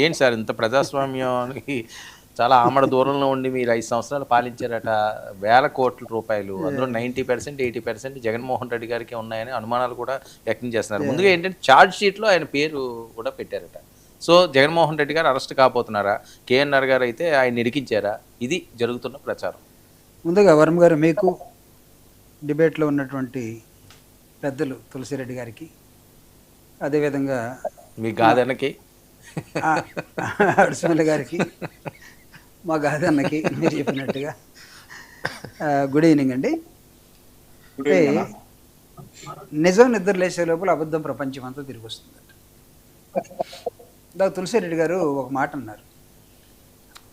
ఏంటి సార్ ఇంత ప్రజాస్వామ్యానికి చాలా ఆమడ దూరంలో ఉండి మీరు 5 సంవత్సరాలు పాలించారట. వేల కోట్ల రూపాయలు. అందులో 90%, 80% జగన్మోహన్ రెడ్డి గారికే ఉన్నాయని అనుమానాలు కూడా వ్యక్తం చేస్తున్నారు. ముందుగా ఏంటంటే ఛార్జ్ షీట్‌లో ఆయన పేరు కూడా పెట్టారట. సో, జగన్మోహన్ రెడ్డి గారు అరెస్ట్ కాబోతున్నారా? కేఎన్ఆర్ గారు అయితే ఆయన్ని ఇరికించారా? ఇది జరుగుతున్న ప్రచారం. ముందుగా వర్మ గారు మీకు డిబేట్లో ఉన్నటువంటి పెద్దలు తులసిరెడ్డి గారికి, అదేవిధంగా మీ గాదెనకి అడిసిమల్లి గారికి, మా గాదన్నకి మీరు చెప్పినట్టుగా గుడ్ ఈవినింగ్ అండి. అంటే నిజం నిద్ర లేచే లోపల అబద్ధం ప్రపంచం అంతా తిరిగి వస్తుందట. ఇందాక తులసిరెడ్డి గారు ఒక మాట అన్నారు,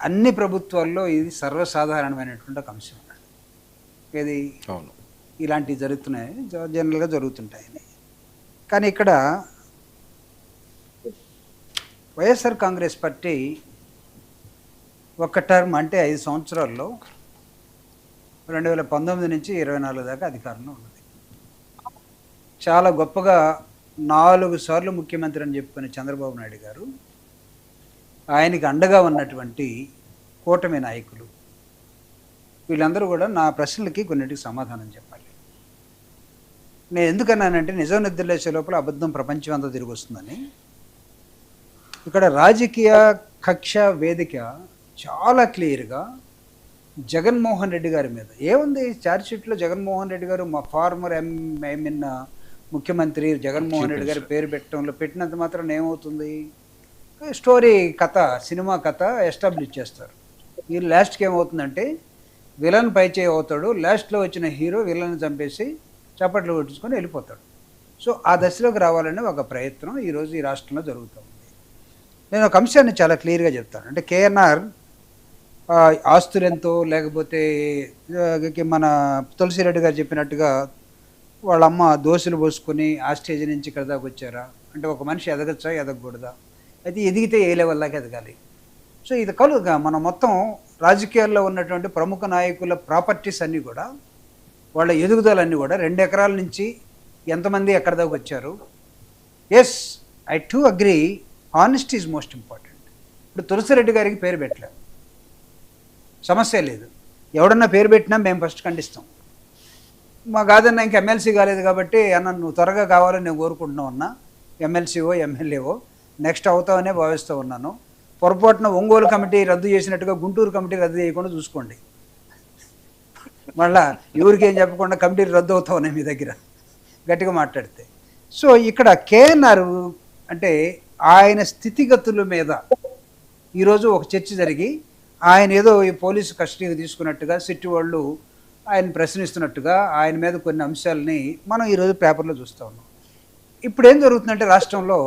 అన్ని ప్రభుత్వాల్లో ఇది సర్వసాధారణమైనటువంటి ఒక అంశం అన్నాడు. ఇది అవును. ఇలాంటివి జరుగుతున్నాయి, జనరల్గా జరుగుతుంటాయని. కానీ ఇక్కడ వైఎస్ఆర్ కాంగ్రెస్ పార్టీ ఒక టర్మ్ అంటే 5 సంవత్సరాల్లో 2019 నుంచి 24 దాకా అధికారంలో ఉన్నది. చాలా గొప్పగా 4 సార్లు ముఖ్యమంత్రి అని చెప్పుకునే చంద్రబాబు నాయుడు గారు, ఆయనకి అండగా ఉన్నటువంటి కూటమి నాయకులు, వీళ్ళందరూ కూడా నా ప్రశ్నలకి కొన్నిటికి సమాధానం చెప్పాలి. నేను ఎందుకన్నానంటే నిజం నిద్రలేసే లోపల అబద్ధం ప్రపంచం అంతా తిరిగి వస్తుందని. ఇక్కడ రాజకీయ కక్ష వేదిక చాలా క్లియర్గా జగన్మోహన్ రెడ్డి గారి మీద ఏముంది. ఛార్జ్షీట్లో జగన్మోహన్ రెడ్డి గారు మా ఫార్మర్ ముఖ్యమంత్రి జగన్మోహన్ రెడ్డి గారి పేరు పెట్టడంలో పెట్టినంత మాత్రం ఏమవుతుంది, స్టోరీ కథ, సినిమా కథ ఎస్టాబ్లిష్ చేస్తారు. ఈ లాస్ట్కి ఏమవుతుందంటే విలన్ పైచేయి అవుతాడు, లాస్ట్లో వచ్చిన హీరో విలన్ చంపేసి చప్పట్లు కొట్టించుకొని వెళ్ళిపోతాడు. సో ఆ దశలోకి రావాలనే ఒక ప్రయత్నం ఈరోజు ఈ రాష్ట్రంలో జరుగుతూ ఉంది. నేను ఒక అంశాన్ని చాలా క్లియర్గా చెప్తాను. అంటే కేఎన్ఆర్ ఆస్తులెంతో, లేకపోతే మన తులసిరెడ్డి గారు చెప్పినట్టుగా వాళ్ళమ్మ దోశలు పోసుకొని ఆ స్టేజ్ నుంచి ఇక్కడ దాకా వచ్చారా అంటే, ఒక మనిషి ఎదగచ్చా ఎదగకూడదా, అయితే ఎదిగితే ఏ లెవెల్ దాకా ఎదగాలి. సో ఇది కలుగా మనం మొత్తం రాజకీయాల్లో ఉన్నటువంటి ప్రముఖ నాయకుల ప్రాపర్టీస్ అన్నీ కూడా, వాళ్ళ ఎదుగుదలన్నీ కూడా 2 ఎకరాల నుంచి ఎంతమంది ఎక్కడ దాకా వచ్చారు. Yes, I too agree, honesty is most important. ఇప్పుడు తులసిరెడ్డి గారికి పేరు పెట్టలేదు, సమస్య లేదు. ఎవడన్నా పేరు పెట్టినా మేము ఫస్ట్ ఖండిస్తాం. మా కాదన్నా ఇంకా ఎమ్మెల్సీ కాలేదు కాబట్టి అన్న నువ్వు త్వరగా కావాలని నేను కోరుకుంటున్నావు అన్నా, ఎమ్మెల్సీఓ ఎమ్మెల్యేఓ నెక్స్ట్ అవుతావనే భావిస్తూ ఉన్నాను. పొరపాటున ఒంగోలు కమిటీ రద్దు చేసినట్టుగా గుంటూరు కమిటీ రద్దు చేయకుండా చూసుకోండి. మళ్ళా ఎవరికేం చెప్పకుండా కమిటీలు రద్దు అవుతావున్నాయి మీ దగ్గర గట్టిగా మాట్లాడితే. సో ఇక్కడ కేఎన్ఆర్ అంటే ఆయన స్థితిగతుల మీద ఈరోజు ఒక చర్చ జరిగి, ఆయన ఏదో ఈ పోలీసు కస్టడీకి తీసుకున్నట్టుగా, సిట్టి వాళ్ళు ఆయన ప్రశ్నిస్తున్నట్టుగా ఆయన మీద కొన్ని అంశాలని మనం ఈరోజు పేపర్లో చూస్తూ ఉన్నాం. ఇప్పుడు ఏం జరుగుతుందంటే రాష్ట్రంలో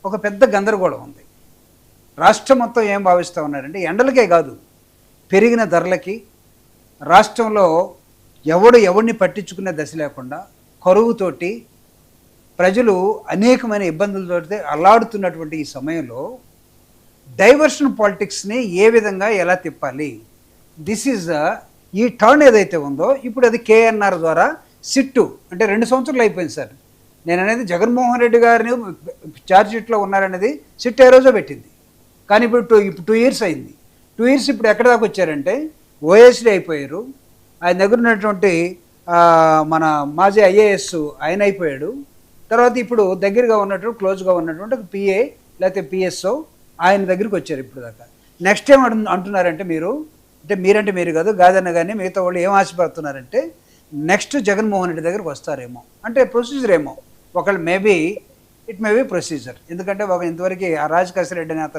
ఒక పెద్ద గందరగోళం ఉంది. రాష్ట్రం మొత్తం ఏం భావిస్తూ ఉన్నారంటే, ఎండలకే కాదు పెరిగిన ధరలకి, రాష్ట్రంలో ఎవడిని పట్టించుకునే దశ లేకుండా, కరువుతోటి ప్రజలు అనేకమైన ఇబ్బందులతో అల్లాడుతున్నటువంటి ఈ సమయంలో డైవర్షన్ పాలిటిక్స్ని ఏ విధంగా ఎలా తిప్పాలి, దిస్ ఈజ్ ఈ టర్న్ ఏదైతే ఉందో ఇప్పుడు అది కేఎన్ఆర్ ద్వారా సిట్టు అంటే 2 సంవత్సరాలు అయిపోయింది సార్. నేను అనేది జగన్మోహన్ రెడ్డి గారిని ఛార్జ్షీట్లో ఉన్నారనేది సిట్ ఏ రోజో పెట్టింది, కానీ ఇప్పుడు 2 ఇయర్స్ అయింది. 2 ఇయర్స్ ఇప్పుడు ఎక్కడ దాకా వచ్చారంటే ఓఎస్డీ అయిపోయారు. ఆయన దగ్గర ఉన్నటువంటి మన మాజీ ఐఏఎస్ ఆయన అయిపోయాడు. తర్వాత ఇప్పుడు దగ్గరగా ఉన్నటువంటి క్లోజ్గా ఉన్నటువంటి ఒక పిఏ లేకపోతే పిఎస్ఓ ఆయన దగ్గరికి వచ్చారు ఇప్పుడు దాకా. నెక్స్ట్ ఏం అంటున్నారంటే మీరు, అంటే మీరంటే మీరు కాదు కాదన్న కానీ మిగతా వాళ్ళు ఏం ఆశపడుతున్నారంటే నెక్స్ట్ జగన్మోహన్ రెడ్డి దగ్గరికి వస్తారేమో, అంటే ప్రొసీజర్ ఏమో ఒకళ్ళు maybe it may be procedure. ఎందుకంటే ఇంతవరకు ఆ రాజకేశ్వర రెడ్డి అనే